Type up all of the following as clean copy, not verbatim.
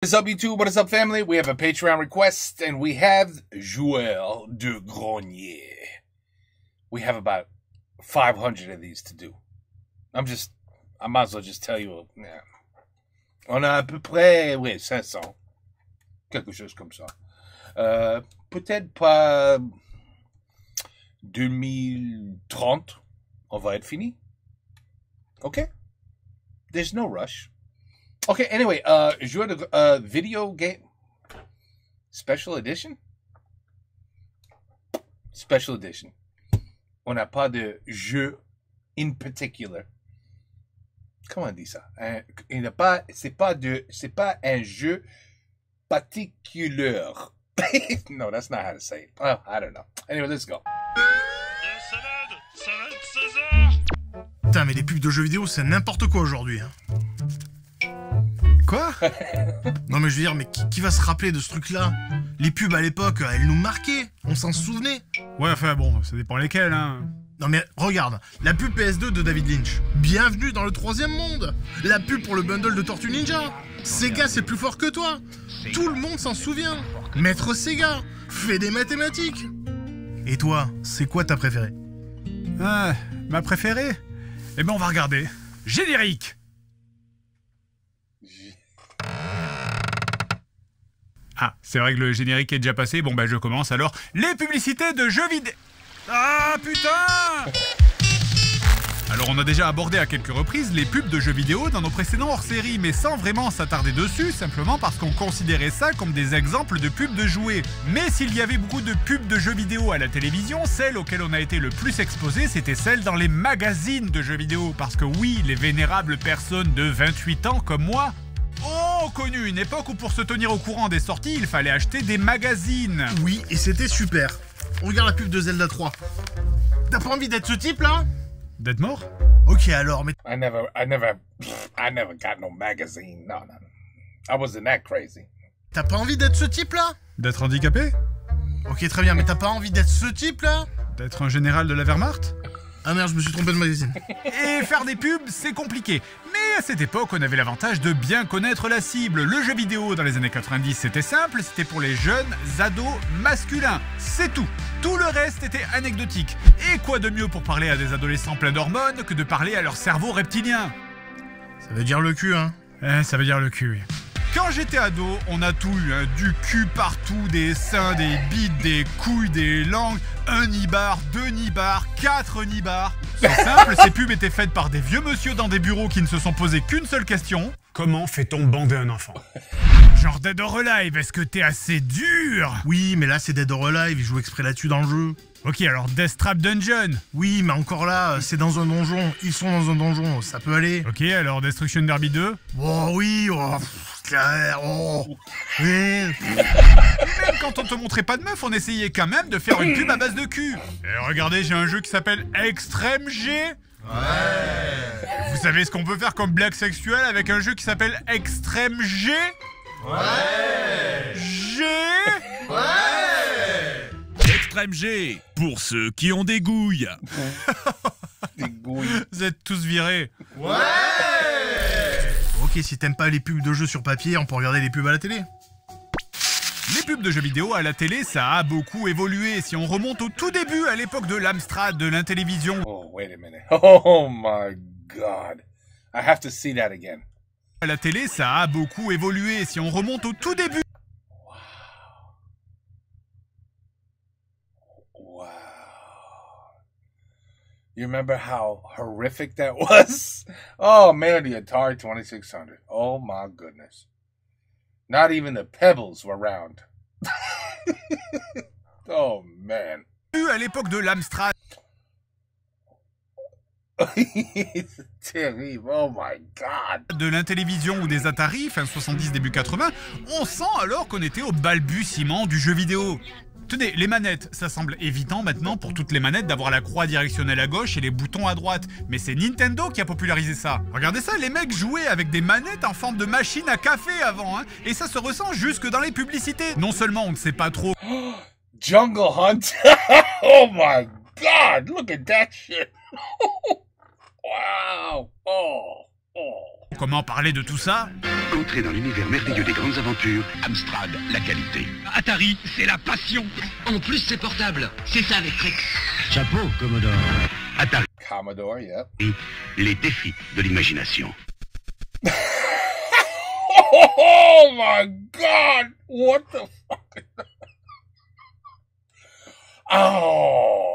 What is up, YouTube? What is up, family? We have a Patreon request, and we have Joël de Grenier. We have about 500 of these to do. I might as well just tell you. Yeah. On a à peu près, oui, 500. Quelque chose comme ça. Peut-être pas 2030, on va être fini. Okay? There's no rush. Okay, anyway, jeu de video game special edition. Special edition. On n'a pas de jeu in particular. Comment on dit ça? C'est pas un jeu particulier. No, that's not how to say it. Oh, I don't know. Anyway, let's go. Salade César. Putain, mais les pubs de jeux vidéo, c'est n'importe quoi aujourd'hui. Hein. Quoi? Non mais je veux dire, mais qui va se rappeler de ce truc-là? Les pubs à l'époque, elles nous marquaient, on s'en souvenait. Ouais, enfin bon, ça dépend lesquelles, hein. Non mais regarde, la pub PS2 de David Lynch. Bienvenue dans le troisième monde. La pub pour le bundle de Tortue Ninja. Sega, c'est plus fort que toi. Tout le monde s'en souvient. Maître Sega, fais des mathématiques. Et toi, c'est quoi ta préférée? Ah, ma préférée? Eh ben on va regarder. Générique. Ah, c'est vrai que le générique est déjà passé. Bon, bah, je commence alors. Les publicités de jeux vidéo. Ah, putain! Alors, on a déjà abordé à quelques reprises les pubs de jeux vidéo dans nos précédents hors-série, mais sans vraiment s'attarder dessus, simplement parce qu'on considérait ça comme des exemples de pubs de jouets. Mais s'il y avait beaucoup de pubs de jeux vidéo à la télévision, celle auxquelles on a été le plus exposé, c'était celle dans les magazines de jeux vidéo. Parce que oui, les vénérables personnes de 28 ans comme moi ont connu une époque où pour se tenir au courant des sorties, il fallait acheter des magazines. Oui, et c'était super. Regarde la pub de Zelda 3. T'as pas envie d'être ce type là? D'être mort? Ok alors, mais... I never got no magazine. No. I wasn't that crazy. T'as pas envie d'être ce type là? D'être handicapé? Ok, très bien, mais t'as pas envie d'être ce type là? D'être un général de la Wehrmacht? Ah merde, je me suis trompé de magazine. Et faire des pubs, c'est compliqué. Mais à cette époque, on avait l'avantage de bien connaître la cible. Le jeu vidéo dans les années 90, c'était simple, c'était pour les jeunes ados masculins. C'est tout. Tout le reste était anecdotique. Et quoi de mieux pour parler à des adolescents pleins d'hormones que de parler à leur cerveau reptilien? Ça veut dire le cul, hein? Ça veut dire le cul, oui. Quand j'étais ado, on a tout eu, hein. Du cul partout, des seins, des bites, des couilles, des langues, 1 nibar, 2 nibars, 4 nibars. C'est simple, ces pubs étaient faites par des vieux monsieur dans des bureaux qui ne se sont posés qu'une seule question. Comment fait-on bander un enfant? Genre Dead or Alive, est-ce que t'es assez dur? Oui, mais là c'est Dead or Alive, ils jouent exprès là-dessus dans le jeu. Ok, alors Death Trap Dungeon. Oui, mais encore là, c'est dans un donjon, ils sont dans un donjon, ça peut aller. Ok, alors Destruction Derby 2. Oh oui, oh, oh. Oui. Même quand on te montrait pas de meuf, on essayait quand même de faire une pub à base de cul. Et regardez, j'ai un jeu qui s'appelle Extreme G. Ouais. Vous savez ce qu'on peut faire comme blague sexuelle avec un jeu qui s'appelle Extreme G? Ouais. G. Ouais. Extrême G, pour ceux qui ont des gouilles. Des gouilles. Vous êtes tous virés. Ouais. Ok, si t'aimes pas les pubs de jeux sur papier, on peut regarder les pubs à la télé. Les pubs de jeux vidéo à la télé, ça a beaucoup évolué. Si on remonte au tout début, à l'époque de l'Amstrad, de l'Intellivision. Oh, wait a minute. Oh my God. I have to see that again. À la télé, ça a beaucoup évolué. Si on remonte au tout début. Wow. You remember how horrific that was? Oh man, the Atari 2600. Oh my goodness. Not even the pebbles were round. Oh man. À l'époque de l'Amstrad. C'est terrible. Oh my God. De l'Intellivision ou des Atari, fin 70, début 80, on sent alors qu'on était au balbutiement du jeu vidéo. Tenez, les manettes, ça semble évident maintenant pour toutes les manettes d'avoir la croix directionnelle à gauche et les boutons à droite. Mais c'est Nintendo qui a popularisé ça. Regardez ça, les mecs jouaient avec des manettes en forme de machine à café avant, hein. Et ça se ressent jusque dans les publicités. Non seulement on ne sait pas trop... Jungle Hunt. Oh my God. Look at that shit. Wow. Oh. comment parler de tout ça? Entrez dans l'univers merveilleux des grandes aventures. Amstrad, la qualité. Atari, c'est la passion. En plus, c'est portable. C'est ça avec Rex. Chapeau, Commodore. Atari, Commodore, yeah. les défis de l'imagination. Oh my God! What the fuck? Oh!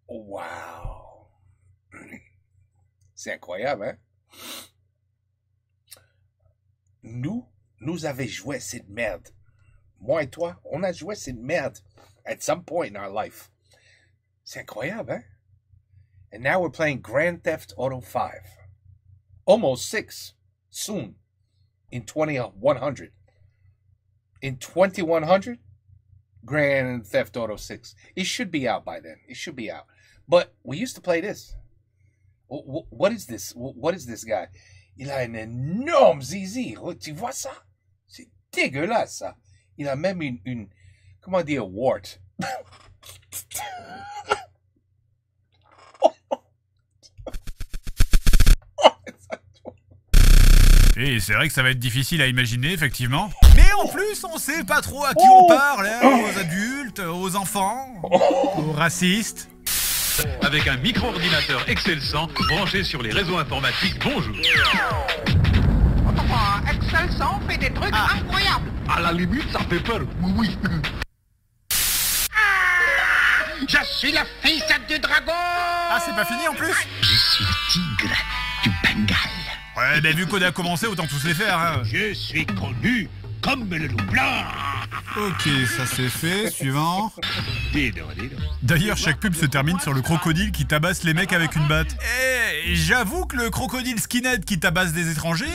Wow! C'est incroyable, hein? Nous avons joué cette merde. Moi et toi, on a joué cette merde at some point in our life. C'est incroyable, hein? And now we're playing Grand Theft Auto 5. Almost 6. Soon. In 2100. In 2100, Grand Theft Auto 6. It should be out by then. It should be out. But we used to play this. What is this? What is this guy? Il a un énorme zizi. Tu vois ça? C'est dégueulasse, ça. Il a même une comment dire, wart. Et c'est vrai que ça va être difficile à imaginer, effectivement. Mais en plus, on sait pas trop à qui on parle, hein, aux adultes, aux enfants, aux racistes. Avec un micro-ordinateur Excel 100 branché sur les réseaux informatiques, bonjour. Excel 100 fait des trucs incroyables. À la limite, ça fait peur, oui. Je suis le fils du dragon. Ah, c'est pas fini en plus? Je suis le tigre du Bengale. Ouais, ben vu qu'on a commencé, autant tous les faire, hein. Je suis connu comme le loup blanc. Ok, ça c'est fait, suivant. Dis donc. D'ailleurs, chaque pub se termine sur le crocodile qui tabasse les mecs avec une batte. Et j'avoue que le crocodile skinhead qui tabasse des étrangers,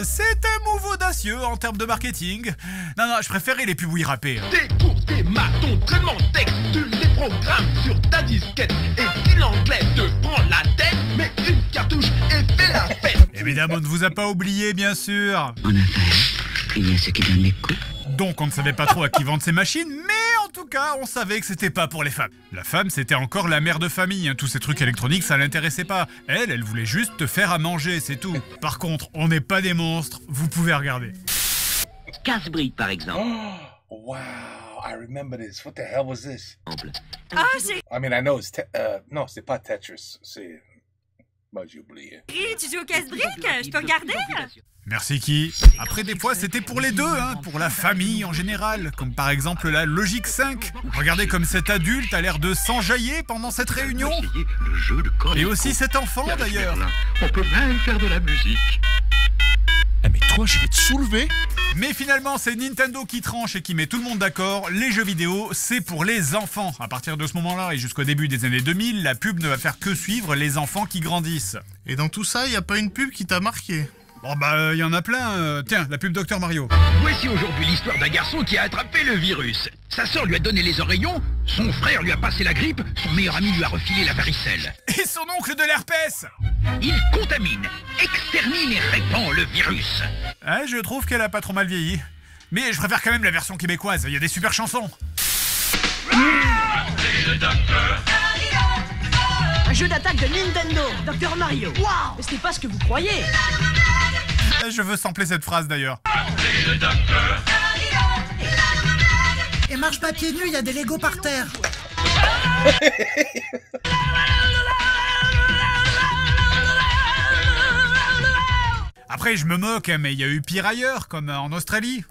c'est un move audacieux en termes de marketing. Non, je préférais les pubs où ils rappaient. Des cours, des maths, entraînement de texte, tu les programmes sur ta disquette. Et si l'anglais te prend la tête, mets une cartouche et fais la fête. Évidemment, on ne vous a pas oublié, bien sûr. En affaires, il y a ceux qui donnent les coups. Donc on ne savait pas trop à qui vendre ces machines, mais en tout cas, on savait que c'était pas pour les femmes. La femme, c'était encore la mère de famille, hein. Tous ces trucs électroniques, ça l'intéressait pas. Elle voulait juste te faire à manger, c'est tout. Par contre, on n'est pas des monstres, vous pouvez regarder. Casse-brique, par exemple. Wow, I remember this. What the hell was this? Ah, j'ai I mean, I know it's non, c'est pas Tetris, c'est moi j'ai oublié. ri, tu joues au casse-briques? Je peux regarder? Merci qui. Après des fois c'était pour les deux, hein, pour la famille en général, comme par exemple la Logic 5. Regardez comme cet adulte a l'air de s'enjailler pendant cette réunion. Et aussi cet enfant d'ailleurs. On peut même faire de la musique. Eh mais toi, je vais te soulever. Mais finalement c'est Nintendo qui tranche et qui met tout le monde d'accord, les jeux vidéo c'est pour les enfants. À partir de ce moment-là et jusqu'au début des années 2000, la pub ne va faire que suivre les enfants qui grandissent. Et dans tout ça, y a pas une pub qui t'a marqué? Bon bah y en a plein, tiens, la pub Dr Mario. Voici aujourd'hui l'histoire d'un garçon qui a attrapé le virus. Sa sœur lui a donné les oreillons, son frère lui a passé la grippe, son meilleur ami lui a refilé la varicelle. Et son oncle de l'herpès. Il contamine, extermine et répand le virus. Ah, je trouve qu'elle a pas trop mal vieilli. Mais je préfère quand même la version québécoise, il y a des super chansons. Un jeu d'attaque de Nintendo, Dr Mario. Waouh, ce n'est pas ce que vous croyez. Je veux sampler cette phrase d'ailleurs. Et marche pas pieds nus, il y a des Legos par terre. Après je me moque, mais il y a eu pire ailleurs, comme en Australie.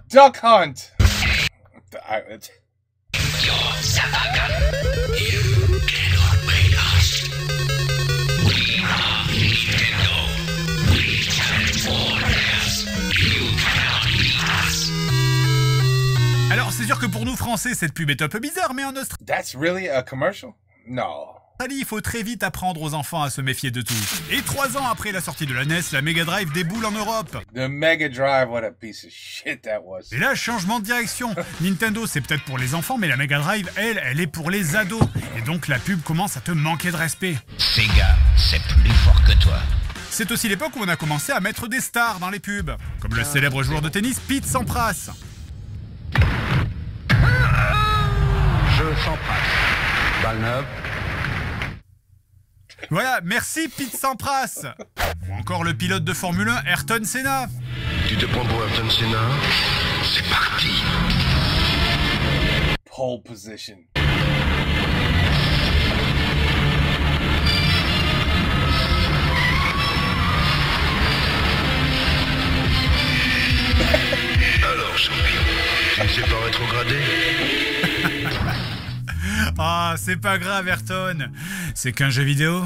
Duck Hunt. Alors c'est sûr que pour nous Français cette pub est un peu bizarre, mais en Australie That's really a commercial? No. il faut très vite apprendre aux enfants à se méfier de tout. Et 3 ans après la sortie de la NES, la Mega Drive déboule en Europe. The Mega Drive, what a piece of shit that was. Et là, changement de direction. Nintendo, c'est peut-être pour les enfants, mais la Mega Drive, elle est pour les ados. Et donc la pub commence à te manquer de respect. Sega, c'est plus fort que toi. C'est aussi l'époque où on a commencé à mettre des stars dans les pubs, comme le célèbre joueur de tennis Pete Sampras. Je Sampras. Balle neuve. Voilà, merci Pete Sampras. Ou encore le pilote de Formule 1 Ayrton Senna. Tu te prends pour Ayrton Senna? C'est parti. Pole position. Alors, champion, tu ne sais pas rétrograder? Ah, c'est pas grave Ayrton, c'est qu'un jeu vidéo.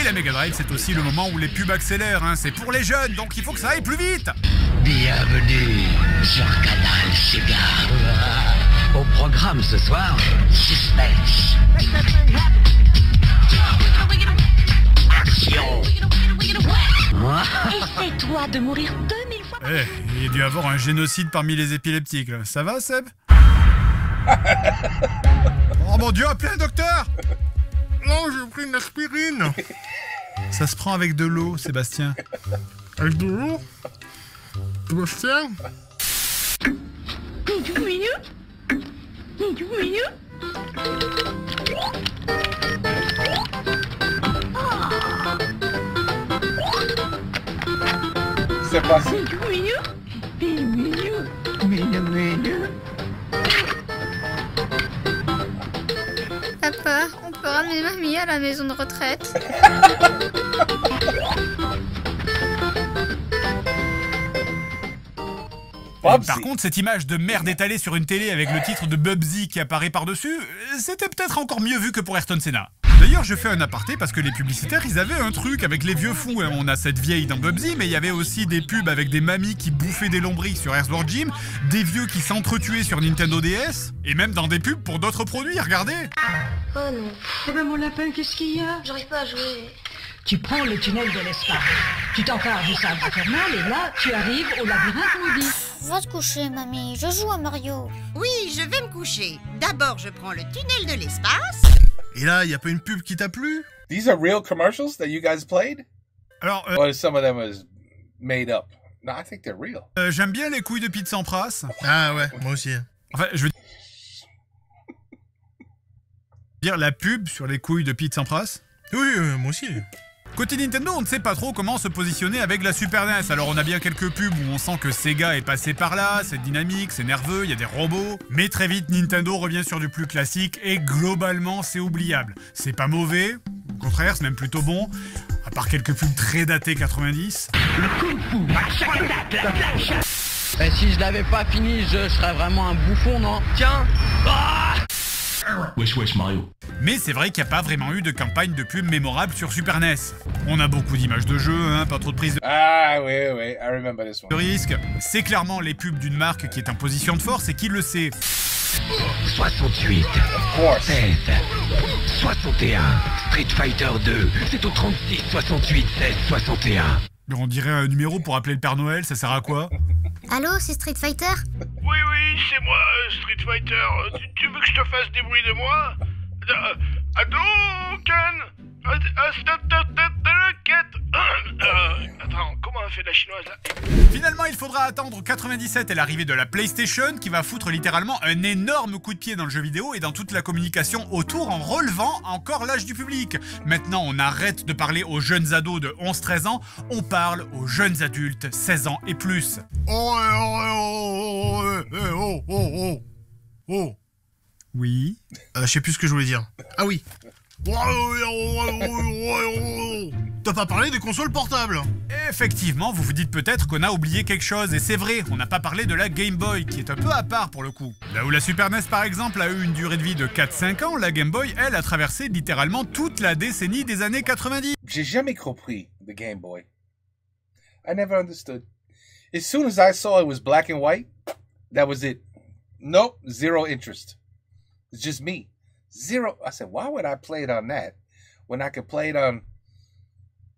Et la Mega Drive, c'est aussi le moment où les pubs accélèrent, hein. C'est pour les jeunes, donc il faut que ça aille plus vite. Bienvenue sur Canal Sega. Au programme ce soir, suspense. Action. Essaie-toi de mourir 2000 fois. Il y a dû avoir un génocide parmi les épileptiques, là. Ça va, Seb? Oh mon Dieu, appelez un docteur! Non, j'ai pris une aspirine. Ça se prend avec de l'eau, Sébastien. Avec de l'eau? Sébastien? C'est passé. Papa, on peut ramener mamie à la maison de retraite? Par contre, cette image de merde étalée sur une télé avec le titre de Bubsy qui apparaît par-dessus, c'était peut-être encore mieux vu que pour Ayrton Senna. D'ailleurs, je fais un aparté parce que les publicitaires, ils avaient un truc avec les vieux fous. On a cette vieille dans Bubsy, mais il y avait aussi des pubs avec des mamies qui bouffaient des lombrics sur Earthworm Jim, des vieux qui s'entretuaient sur Nintendo DS, et même dans des pubs pour d'autres produits, regardez. Oh non. Eh ben mon lapin, qu'est-ce qu'il y a? J'arrive pas à jouer. Tu prends le tunnel de l'espace. Tu t'empares du sable infernal et là, tu arrives au labyrinthe maudit. Va te coucher, mamie. Je joue à Mario. Oui, je vais me coucher. D'abord, je prends le tunnel de l'espace. Et là, y a pas une pub qui t'a plu? These are real commercials that you guys played? Alors, or some of them was made up? No, I think they're real. J'aime bien les couilles de Pete Sampras. Ah ouais, moi aussi. Enfin, je veux dire la pub sur les couilles de Pete Sampras. Oui, moi aussi. Côté Nintendo, on ne sait pas trop comment se positionner avec la Super NES. Alors on a bien quelques pubs où on sent que Sega est passé par là, c'est dynamique, c'est nerveux, il y a des robots. Mais très vite, Nintendo revient sur du plus classique et globalement, c'est oubliable. C'est pas mauvais, au contraire, c'est même plutôt bon. À part quelques pubs très datées 90. Le Kung Fu, Et si je l'avais pas fini, je serais vraiment un bouffon, non? Tiens. Wesh Mario. Mais c'est vrai qu'il n'y a pas vraiment eu de campagne de pub mémorable sur Super NES. On a beaucoup d'images de jeu, hein, pas trop de prises de... Ah oui, I remember this one. De risque. C'est clairement les pubs d'une marque qui est en position de force et qui le sait. 68, 16, 61, Street Fighter 2, c'est au 36, 68, 16, 61. On dirait un numéro pour appeler le Père Noël, ça sert à quoi? Allô, c'est Street Fighter? Oui, c'est moi, Street Fighter. Tu veux que je te fasse des bruits de moi? Hadouken! Attends, comment on fait de la chinoise là? Finalement, il faudra attendre 97 et l'arrivée de la PlayStation qui va foutre littéralement un énorme coup de pied dans le jeu vidéo et dans toute la communication autour en relevant encore l'âge du public. Maintenant, on arrête de parler aux jeunes ados de 11-13 ans, on parle aux jeunes adultes 16 ans et plus. Oui. Je sais plus ce que je voulais dire. Ah oui. T'as pas parlé des consoles portables? Effectivement, vous vous dites peut-être qu'on a oublié quelque chose, et c'est vrai, on n'a pas parlé de la Game Boy, qui est un peu à part pour le coup. Là où la Super NES par exemple a eu une durée de vie de 4-5 ans, la Game Boy, elle, a traversé littéralement toute la décennie des années 90. J'ai jamais compris the Game Boy. I never understood. As soon as I saw it was black and white, that was it. Nope, zero interest. It's just me. Zero. I said, why would I play it on that when I could play it on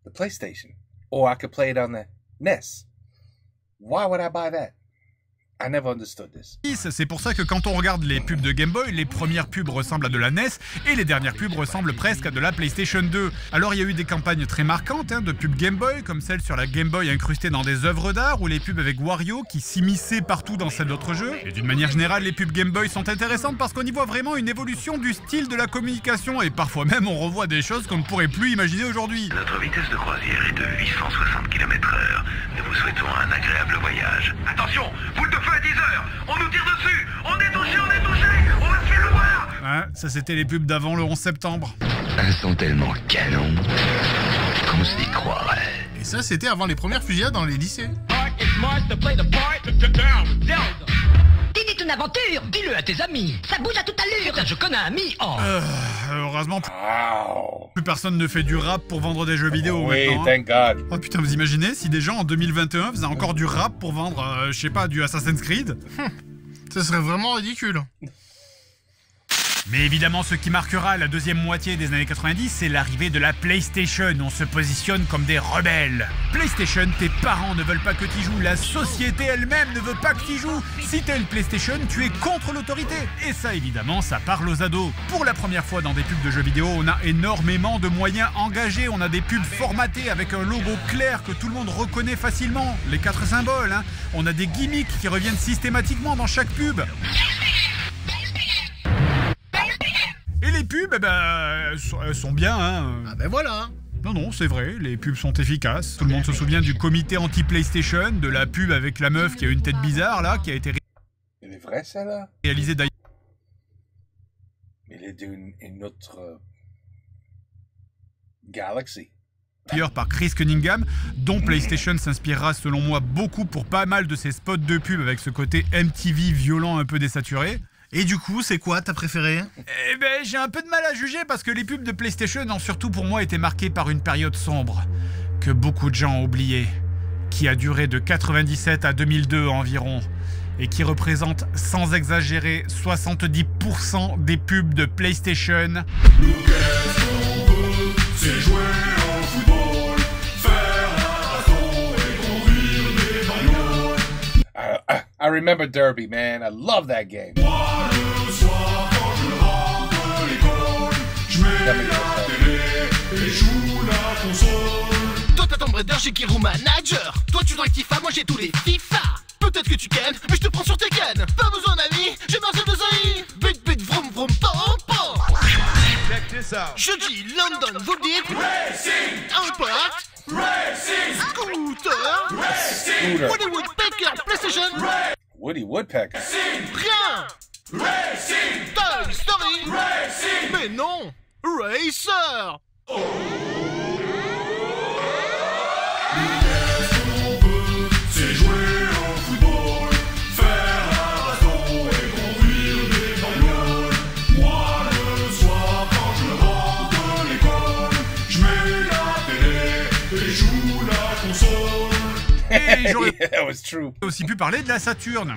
the PlayStation or I could play it on the NES? Why would I buy that? I never understood this. C'est pour ça que quand on regarde les pubs de Game Boy, les premières pubs ressemblent à de la NES et les dernières pubs ressemblent presque à de la PlayStation 2. Alors il y a eu des campagnes très marquantes de pubs Game Boy, comme celle sur la Game Boy incrustée dans des œuvres d'art, ou les pubs avec Wario qui s'immisçaient partout dans celle d'autres jeux. Et d'une manière générale, les pubs Game Boy sont intéressantes parce qu'on y voit vraiment une évolution du style de la communication, et parfois même on revoit des choses qu'on ne pourrait plus imaginer aujourd'hui. Notre vitesse de croisière est de 860 km/h. Nous vous souhaitons un agréable voyage. Attention, boule de feu à 10 heures. On nous tire dessus. On est touché, on va se faire le voir. Ouais, ça c'était les pubs d'avant le 11 septembre. Elles sont tellement canons qu'on s'y croirait. Et ça, c'était avant les premières fusillades dans les lycées. C'était une aventure. Dis-le à tes amis. Ça bouge à toute allure. Putain, je connais un ami. Oh. Heureusement, plus personne ne fait du rap pour vendre des jeux vidéo maintenant. Thank God. Oh putain, vous imaginez si des gens en 2021 faisaient encore du rap pour vendre, je sais pas, du Assassin's Creed? Ça serait vraiment ridicule. Mais évidemment, ce qui marquera la deuxième moitié des années 90, c'est l'arrivée de la PlayStation. On se positionne comme des rebelles. PlayStation, tes parents ne veulent pas que tu joues. La société elle-même ne veut pas que tu joues. Si t'as une PlayStation, tu es contre l'autorité. Et ça, évidemment, ça parle aux ados. Pour la première fois dans des pubs de jeux vidéo, on a énormément de moyens engagés. On a des pubs formatées avec un logo clair que tout le monde reconnaît facilement. Les 4 symboles, On a des gimmicks qui reviennent systématiquement dans chaque pub. Et les pubs, elles sont bien, Ah ben voilà. Non, c'est vrai, les pubs sont efficaces. Tout le monde se souvient du comité anti-PlayStation, de la pub avec la meuf qui a une tête bizarre, là, qui a été Elle est vraie, celle-là? réalisée d'ailleurs. Elle est d'une autre... galaxy. D'ailleurs par Chris Cunningham, dont PlayStation s'inspirera selon moi beaucoup pour pas mal de ses spots de pub avec ce côté MTV violent un peu désaturé. Et du coup, c'est quoi ta préférée? Eh ben, j'ai un peu de mal à juger parce que les pubs de PlayStation ont surtout pour moi été marquées par une période sombre que beaucoup de gens ont oubliée, qui a duré de 97 à 2002 environ, et qui représente, sans exagérer, 70% des pubs de PlayStation. Nous, qu'est-ce qu'on veut, c'est jouer au football, faire un baston et conduire des bagnoles. I remember Derby, man. I love that game. Moi, le soir, quand je rentre de l'école, je mets la télé et joue la console. Toi, t'as Tomb Raider, j'ai Hero Manager. Toi, tu joues avec FIFA, moi j'ai tous les FIFA. Peut-être que tu kennes, mais je te prends sur tes cannes. Pas besoin d'amis, j'ai Marcel Desailly. Bit bit vroom vroom pom pom. Check this out. Jeudi, London, vous le dites. Racing. Impact. Racing. Scooter. Racing. Woody Woodpecker, PlayStation. Woody Woodpecker. Rien. Racing. Toy Story. Racing. Mais non. Racer. C'est jouer au football, faire un baston et conduire des bagnoles. Moi le soir quand je rentre de l'école, je mets la télé et joue la console. Et j'aurais That was true. aussi pu parler de la Saturn.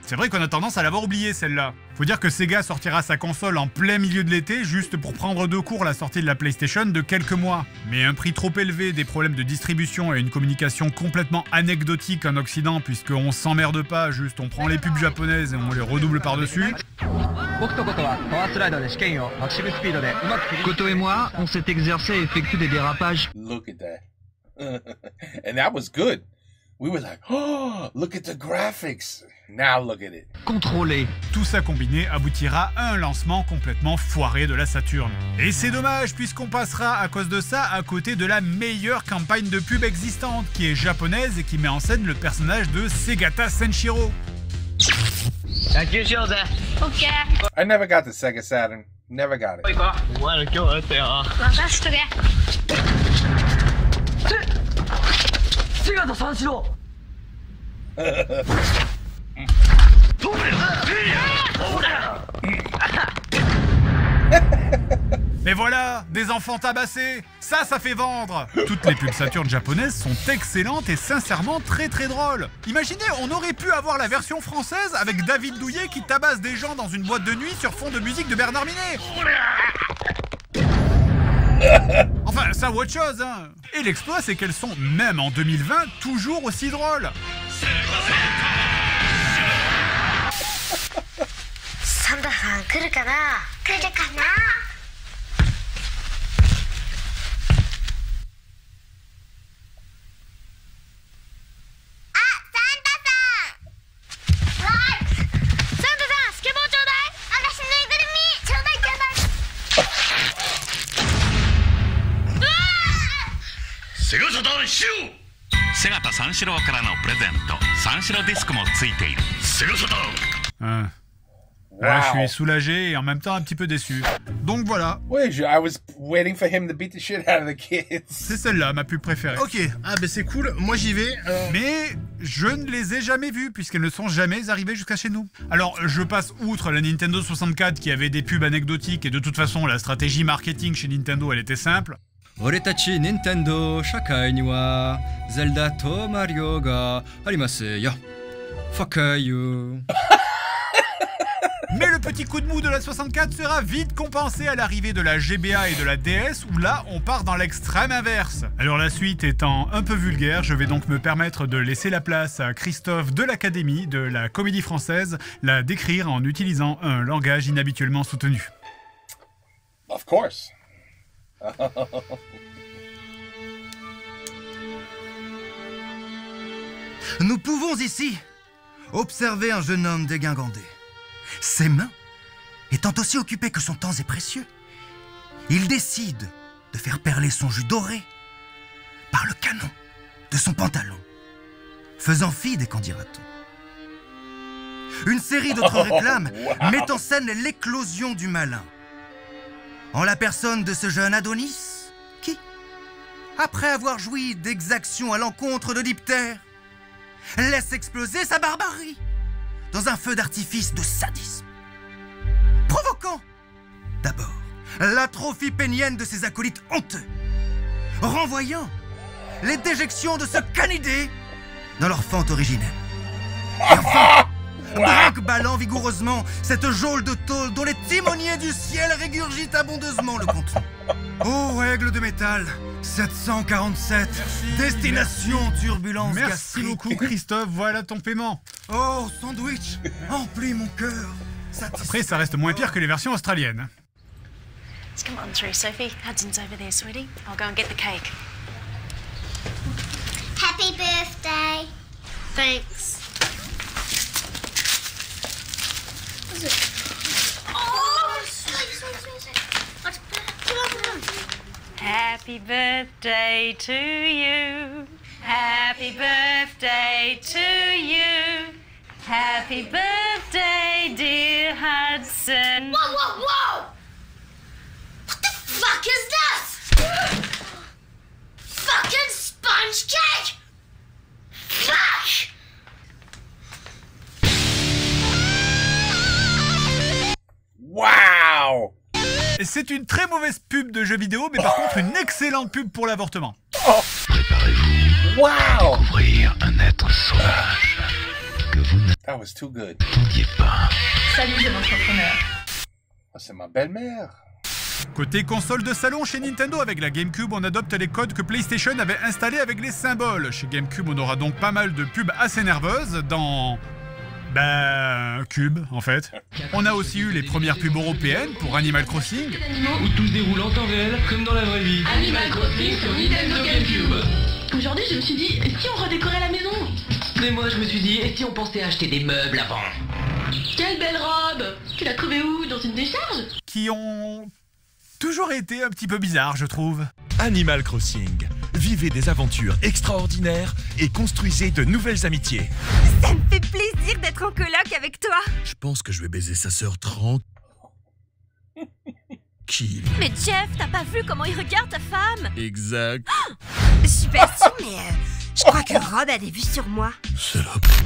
C'est vrai qu'on a tendance à l'avoir oublié celle-là. Faut dire que Sega sortira sa console en plein milieu de l'été juste pour prendre de court la sortie de la PlayStation de quelques mois. Mais un prix trop élevé, des problèmes de distribution et une communication complètement anecdotique en Occident puisqu'on s'emmerde pas, juste on prend les pubs japonaises et on les redouble par-dessus. Koto et moi, on s'est exercé à effectuer des dérapages. Look at that. And that was good. We were like, oh, look at the graphics. Now look at it. Contrôlé. Tout ça combiné aboutira à un lancement complètement foiré de la Saturn. Et c'est dommage puisqu'on passera à cause de ça à côté de la meilleure campagne de pub existante qui est japonaise et qui met en scène le personnage de Segata Senshiro. Ok. I never got the Sega Saturn. Never got it. Mais voilà, des enfants tabassés, ça fait vendre. Toutes les pubs Saturn japonaises sont excellentes et sincèrement très très drôles. Imaginez, on aurait pu avoir la version française avec David Douillet qui tabasse des gens dans une boîte de nuit sur fond de musique de Bernard Minet. Enfin, ça ou autre chose, hein. Et l'exploit, c'est qu'elles sont, même en 2020, toujours aussi drôles. 来るかな来るかなセガサタンシロセガタ三四郎からのプレゼント三四郎ディスクもついているセガサタンLà, je suis soulagé et en même temps un petit peu déçu. Donc voilà. Ouais, I was waiting for him to beat the shit out of the kids. C'est celle-là, ma pub préférée. Ok, ah bah c'est cool, moi j'y vais. Mais je ne les ai jamais vues puisqu'elles ne sont jamais arrivées jusqu'à chez nous. Alors, je passe outre la Nintendo 64 qui avait des pubs anecdotiques et de toute façon, la stratégie marketing chez Nintendo, elle était simple. 俺たち任天堂社会にはゼルダとマリオがありますよ。Fuck you. Mais le petit coup de mou de la 64 sera vite compensé à l'arrivée de la GBA et de la DS où là on part dans l'extrême inverse. Alors la suite étant un peu vulgaire, je vais donc me permettre de laisser la place à Christophe de l'Académie de la Comédie Française, la décrire en utilisant un langage inhabituellement soutenu. Of course. Nous pouvons ici observer un jeune homme dégingandé. Ses mains étant aussi occupées que son temps est précieux, il décide de faire perler son jus doré par le canon de son pantalon, faisant fi des qu'en dira-t-on. Une série d'autres réclames met en scène l'éclosion du malin, en la personne de ce jeune Adonis, qui, après avoir joui d'exactions à l'encontre de Diptère, laisse exploser sa barbarie dans un feu d'artifice de sadisme, provoquant d'abord l'atrophie pénienne de ses acolytes honteux, renvoyant les déjections de ce canidé dans leur fente originelle, et enfin braque-ballant vigoureusement cette geôle de tôle dont les timoniers du ciel régurgitent abondeusement le contenu. Ô aigle de métal 747, destination turbulence Merci beaucoup Christophe, voilà ton paiement. Oh, sandwich, emplis mon cœur. Après, ça reste moins pire que les versions australiennes. Let's come on through, Sophie. Hudson's over there, sweetie. I'll go and get the cake. Happy birthday. Thanks. Oh, Happy birthday to you. Happy birthday to you. Happy birthday, dear Hudson. Whoa, whoa, whoa! What the fuck is that? Fucking sponge cake! Fuck! Wow! C'est une très mauvaise pub de jeux vidéo, mais par contre une excellente pub pour l'avortement. Préparez-vous à découvrir un être sauvage que vous That was too good. n'attendiez pas. Salut, c'est l'entrepreneur. Oh, c'est ma belle-mère. Côté console de salon chez Nintendo, avec la GameCube, on adopte les codes que PlayStation avait installés avec les symboles. Chez GameCube, on aura donc pas mal de pubs assez nerveuses dans... Cube, en fait. On a aussi eu les premières pubs européennes pour Animal Crossing. Où tout se déroule en temps réel, comme dans la vraie vie. Animal Crossing sur Nintendo GameCube. Aujourd'hui, je me suis dit, et si on redécorait la maison? Mais moi, je me suis dit, et si on pensait acheter des meubles avant? Quelle belle robe! Tu l'as trouvée où? Dans une décharge? Qui ont toujours été un petit peu bizarres, je trouve. Animal Crossing. Vivez des aventures extraordinaires et construisez de nouvelles amitiés. Ça me fait plaisir d'être en coloc avec toi. Je pense que je vais baiser sa sœur tranquille. Mais Jeff, t'as pas vu comment il regarde ta femme? Exact. Je suis pas sûre, mais je crois que Rob a des vues sur moi.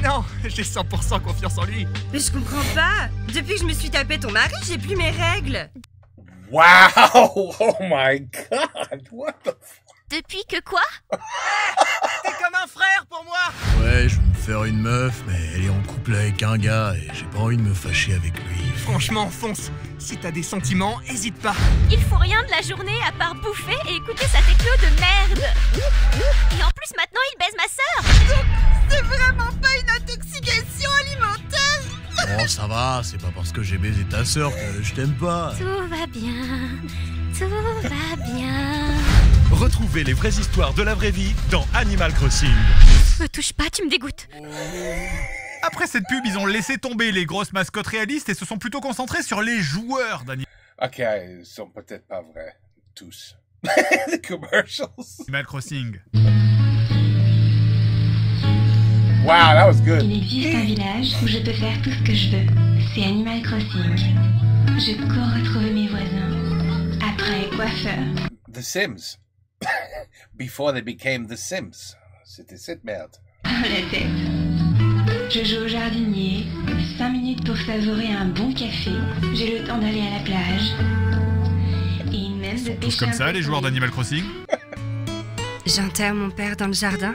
Non, j'ai 100% confiance en lui. Mais je comprends pas. Depuis que je me suis tapé ton mari, j'ai plus mes règles. Wow! Oh my god! What the fuck? Depuis que quoi? T'es comme un frère pour moi! Ouais, je veux me faire une meuf, mais elle est en couple avec un gars et j'ai pas envie de me fâcher avec lui. Franchement, fonce. Si t'as des sentiments, hésite pas. Il faut rien de la journée à part bouffer et écouter sa techno de merde. Et en plus, maintenant, il baise ma sœur. Donc, c'est vraiment pas une intoxication alimentaire? Oh, ça va, c'est pas parce que j'ai baisé ta sœur que je t'aime pas. Tout va bien, tout va bien. Retrouvez les vraies histoires de la vraie vie dans Animal Crossing. Me touche pas, tu me dégoûtes. Après cette pub, ils ont laissé tomber les grosses mascottes réalistes et se sont plutôt concentrés sur les joueurs d'Animal. Ok, ils sont peut-être pas vrais, tous. Les commercials. Animal Crossing. Wow, that was good. Il existe un village où je peux faire tout ce que je veux. C'est Animal Crossing. Je cours retrouver mes voisins. Après, coiffeur. The Sims. Before they became The Sims. C'était cette merde. La tête. Je joue au jardinier. 5 minutes pour savourer un bon café. J'ai le temps d'aller à la plage. Et même de Tous pêcher comme un ça, les joueurs d'Animal Crossing. J'enterre mon père dans le jardin.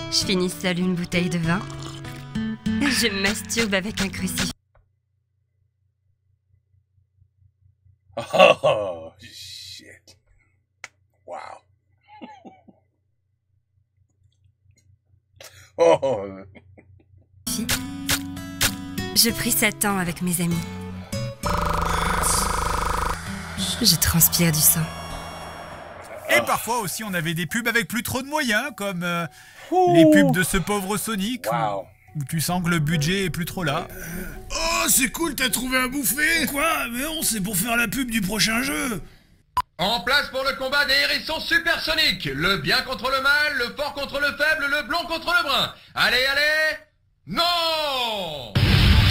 Je finis seule une bouteille de vin. Je me masturbe avec un crucifix. Oh, shit. Wow. Oh. Je prie Satan avec mes amis. Je transpire du sang. Et parfois aussi, on avait des pubs avec plus trop de moyens, comme les pubs de ce pauvre Sonic, où tu sens que le budget est plus trop là. Oh, c'est cool, t'as trouvé à bouffer. Quoi? Mais non, c'est pour faire la pub du prochain jeu. En place pour le combat des hérissons supersoniques. Le bien contre le mal, le fort contre le faible, le blond contre le brun. Allez, allez. Non!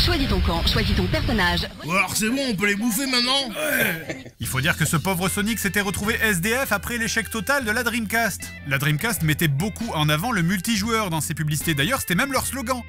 Choisis ton camp, choisis ton personnage. Alors c'est bon, on peut les bouffer maintenant. Il faut dire que ce pauvre Sonic s'était retrouvé SDF après l'échec total de la Dreamcast. La Dreamcast mettait beaucoup en avant le multijoueur dans ses publicités, d'ailleurs c'était même leur slogan.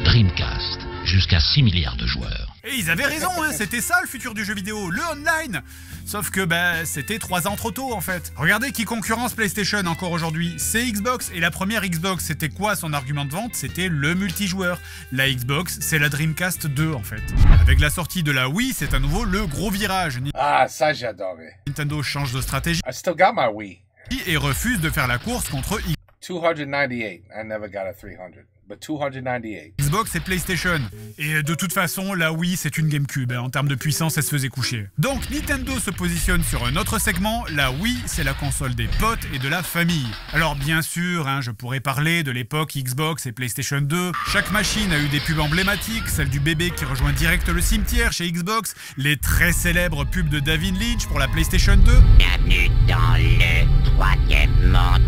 Dreamcast, jusqu'à 6 milliards de joueurs. Et ils avaient raison, hein, c'était ça le futur du jeu vidéo, le online. Sauf que c'était 3 ans trop tôt en fait. Regardez qui concurrence PlayStation encore aujourd'hui, c'est Xbox. Et la première Xbox, c'était quoi son argument de vente? C'était le multijoueur. La Xbox, c'est la Dreamcast 2 en fait. Avec la sortie de la Wii, c'est à nouveau le gros virage. Ah, ça j'adorais. Nintendo change de stratégie. I still got my Wii. Et refuse de faire la course contre Xbox. 298. I never got a 300. But 298. Xbox et PlayStation. Et de toute façon, la Wii, c'est une GameCube. En termes de puissance, elle se faisait coucher. Donc, Nintendo se positionne sur un autre segment. La Wii, c'est la console des potes et de la famille. Alors, bien sûr, je pourrais parler de l'époque Xbox et PlayStation 2. Chaque machine a eu des pubs emblématiques. Celle du bébé qui rejoint direct le cimetière chez Xbox. Les très célèbres pubs de David Lynch pour la PlayStation 2. Bienvenue dans le 3e monde.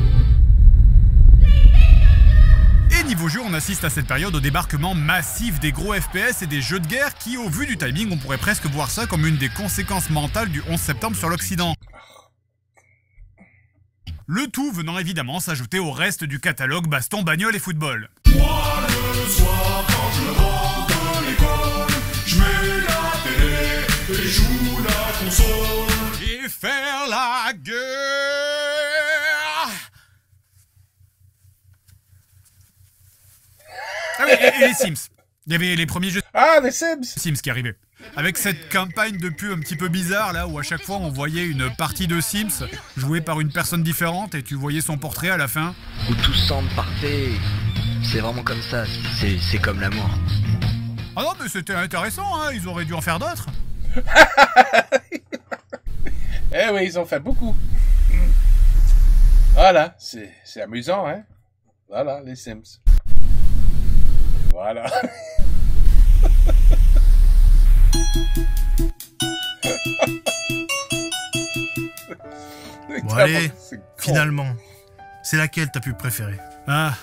Et niveau jeu, on assiste à cette période au débarquement massif des gros FPS et des jeux de guerre qui, au vu du timing, on pourrait presque voir ça comme une des conséquences mentales du 11 septembre sur l'Occident. Le tout venant évidemment s'ajouter au reste du catalogue baston, bagnole et football. Moi le soir quand je rentre de l'école, je mets la télé et joue la console. Et faire la guerre. Ah oui, et les Sims. Il y avait les premiers jeux. Ah, les Sims. Sims qui arrivaient. Avec cette campagne de pub un petit peu bizarre, là, où à chaque fois on voyait une partie de Sims jouée par une personne différente et tu voyais son portrait à la fin. Où tout semble parfait. C'est vraiment comme ça. C'est comme l'amour. Ah non, mais c'était intéressant, hein. Ils auraient dû en faire d'autres. Eh oui, ils ont fait beaucoup. Voilà, c'est amusant, hein. Voilà, les Sims. Voilà. Bon allez, finalement, c'est laquelle ta pub préférée? Ah,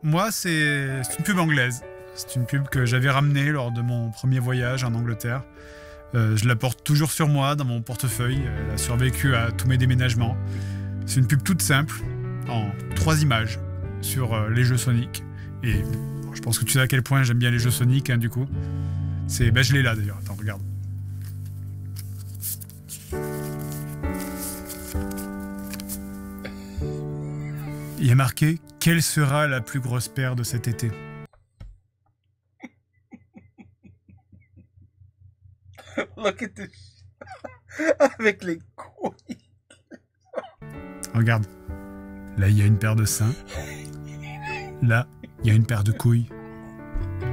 moi c'est une pub anglaise. C'est une pub que j'avais ramenée lors de mon premier voyage en Angleterre. Je la porte toujours sur moi, dans mon portefeuille. Elle a survécu à tous mes déménagements. C'est une pub toute simple, en 3 images, sur les jeux Sonic. Et je pense que tu sais à quel point j'aime bien les jeux Sonic, du coup. Je l'ai là d'ailleurs, attends, regarde. Il y a marqué « Quelle sera la plus grosse paire de cet été ?» Look at this. Avec les couilles. Regarde. Là, il y a une paire de seins. Là, il y a une paire de couilles.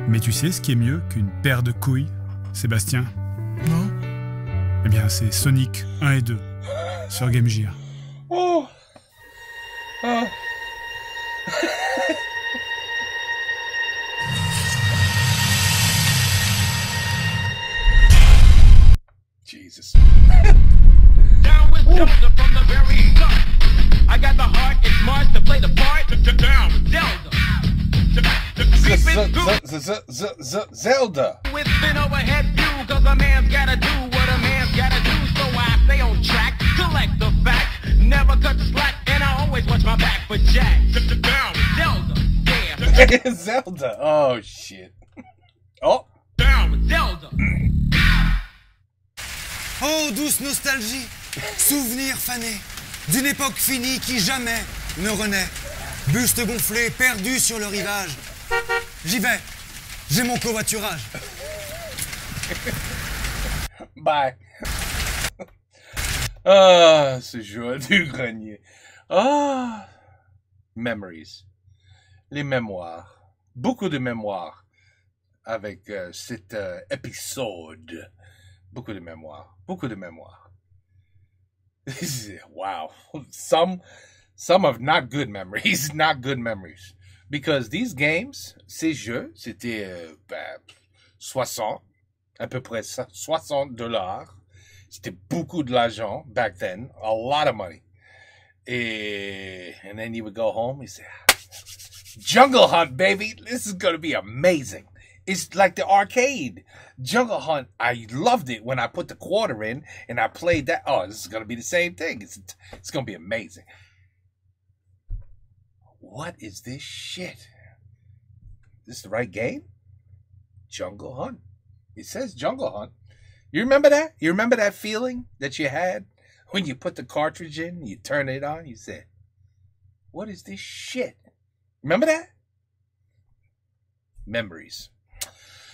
Mais tu sais ce qui est mieux qu'une paire de couilles, Sébastien? Non. Eh bien, c'est Sonic 1 et 2 sur Game Gear. Oh. Oh. Jesus. Down with Zelda from the very start. I got the heart, it's Mars to play the part. Down with Zelda. Zelda. With an overhead view, cause a man's gotta do what a man's gotta do. So I stay on track, collect the fact, never cut the slack, and I always watch my back for Jack. Down with Zelda, yeah. Zelda. Oh shit. Oh. Down with Zelda. Oh, douce nostalgie, souvenir fané, d'une époque finie qui jamais ne renaît. Buste gonflé, perdu sur le rivage. J'y vais, j'ai mon covoiturage. Bye. Ah, ce Joël du Grenier. Ah, memories. Les mémoires. Beaucoup de mémoires avec cet épisode. Beaucoup de mémoires. Beaucoup de mémoires. Wow. Some of not good memories. Not good memories. Because these games, ces jeux, c'était 60, à peu près ça, $60. C'était beaucoup de l'argent back then. A lot of money. And then you would go home and say, Jungle Hunt, baby. This is going to be amazing. It's like the arcade. Jungle Hunt, I loved it when I put the quarter in and I played that. Oh, this is going to be the same thing. It's going to be amazing. What is this shit? Is this the right game? Jungle Hunt. It says Jungle Hunt. You remember that? You remember that feeling that you had when you put the cartridge in, you turn it on, you said, what is this shit? Remember that? Memories.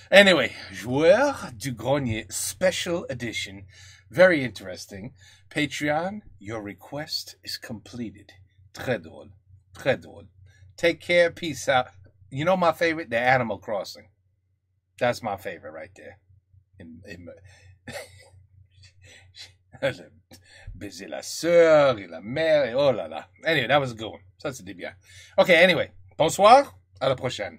Anyway, Joueur du Grenier Special Edition. Very interesting. Patreon, your request is completed. Très drôle. Très drôle. Take care. Peace out. You know my favorite? The Animal Crossing. That's my favorite right there. Baiser la sœur et la mère et oh là là. Anyway, that was a good one. Ça, c'était bien. Okay, anyway. Bonsoir. À la prochaine.